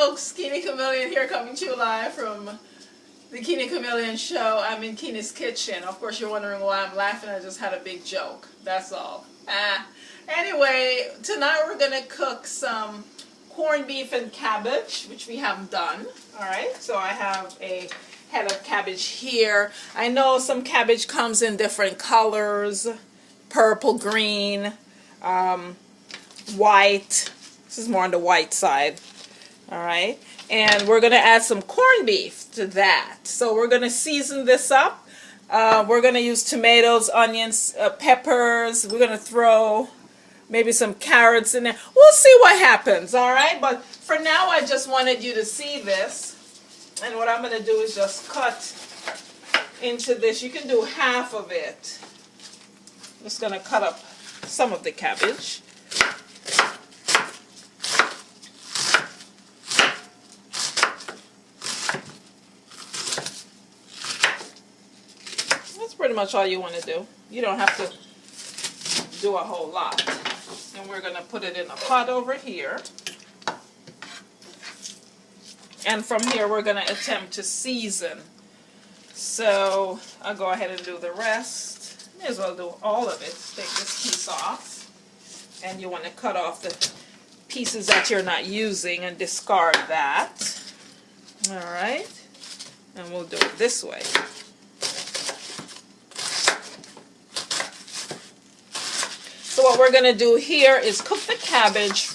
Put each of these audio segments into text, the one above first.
folks, Keeney Chameleon here, coming to you live from the Keeney Chameleon Show. I'm in Keeney's kitchen. Of course, you're wondering why I'm laughing. I just had a big joke. That's all. Anyway, tonight we're going to cook some corned beef and cabbage, which we haven't done. Alright, so I have a head of cabbage here. I know some cabbage comes in different colors, purple, green, white. This is more on the white side. Alright, and we're going to add some corned beef to that. So we're going to season this up. We're going to use tomatoes, onions, peppers. We're going to throw maybe some carrots in there. We'll see what happens, alright? But for now, I just wanted you to see this. And what I'm going to do is just cut into this. You can do half of it. I'm just going to cut up some of the cabbage. Pretty much all you want to do. You don't have to do a whole lot. And we're going to put it in a pot over here. And from here we're going to attempt to season. So I'll go ahead and do the rest. May as well do all of it. Take this piece off. And you want to cut off the pieces that you're not using and discard that. Alright. And we'll do it this way. So what we're going to do here is cook the cabbage,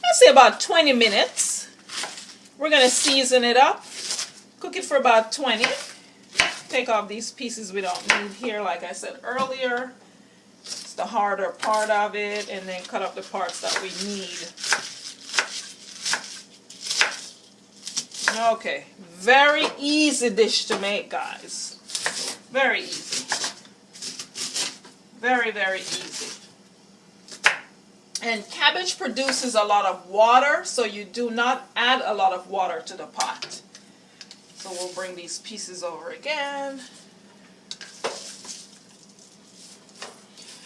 I'd say about 20 minutes. We're going to season it up, cook it for about 20. Take off these pieces we don't need here, like I said earlier. It's the harder part of it, and then cut up the parts that we need. Okay, very easy dish to make, guys. Very easy. Very, very easy. And cabbage produces a lot of water, so you do not add a lot of water to the pot. So we'll bring these pieces over again.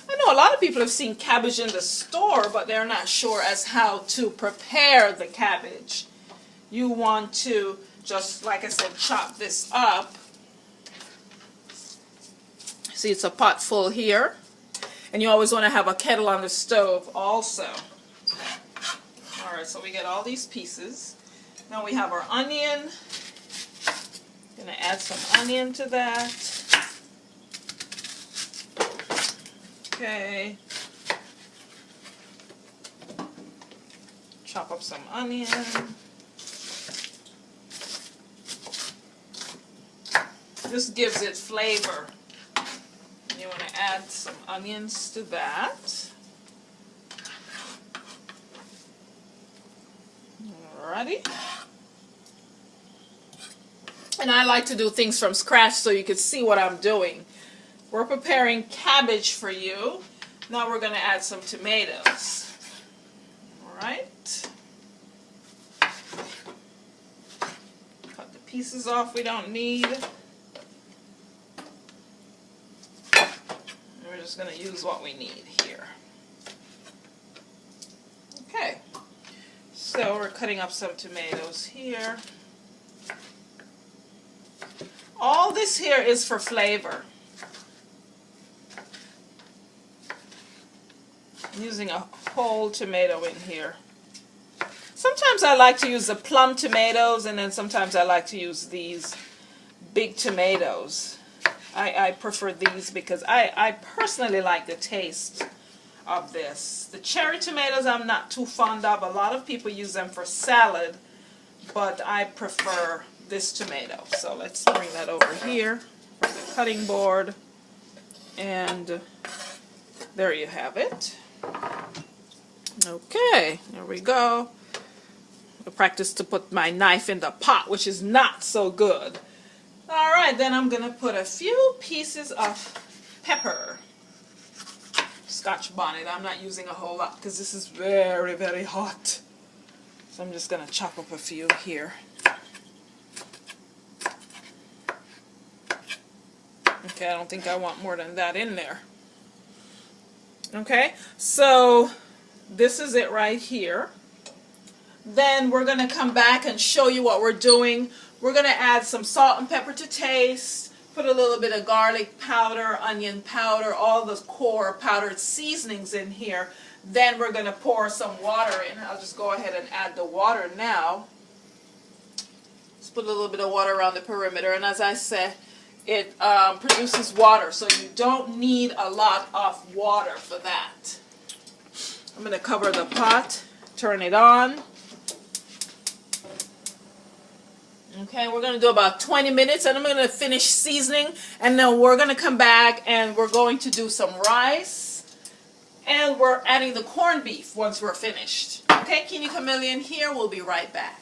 I know a lot of people have seen cabbage in the store, but they're not sure as how to prepare the cabbage. You want to just, like I said, chop this up. See, it's a pot full here. And you always want to have a kettle on the stove also. Alright, so we get all these pieces. Now we have our onion. Gonna add some onion to that. Okay. Chop up some onion. This gives it flavor. You want to add some onions to that. Alrighty. And I like to do things from scratch so you can see what I'm doing. We're preparing cabbage for you. Now we're going to add some tomatoes. Alright. Cut the pieces off we don't need. We're just going to use what we need here. Okay, so we're cutting up some tomatoes here. All this here is for flavor. I'm using a whole tomato in here. Sometimes I like to use the plum tomatoes, and then sometimes I like to use these big tomatoes. I prefer these because I personally like the taste of this. The cherry tomatoes I'm not too fond of. A lot of people use them for salad, but I prefer this tomato. So let's bring that over here from the cutting board. And there you have it. Okay, there we go. I practice to put my knife in the pot, which is not so good. Alright, then I'm going to put a few pieces of pepper. Scotch bonnet. I'm not using a whole lot because this is very, very hot. So I'm just going to chop up a few here. Okay, I don't think I want more than that in there. Okay, so this is it right here. Then we're going to come back and show you what we're doing. We're going to add some salt and pepper to taste, put a little bit of garlic powder, onion powder, all the core powdered seasonings in here. Then we're going to pour some water in. I'll just go ahead and add the water now. Just put a little bit of water around the perimeter, and as I said, it produces water, so you don't need a lot of water for that. I'm going to cover the pot, turn it on. Okay, we're going to do about 20 minutes, and I'm going to finish seasoning, and then we're going to come back and we're going to do some rice, and we're adding the corned beef once we're finished. Okay, Kini Chameleon here. We'll be right back.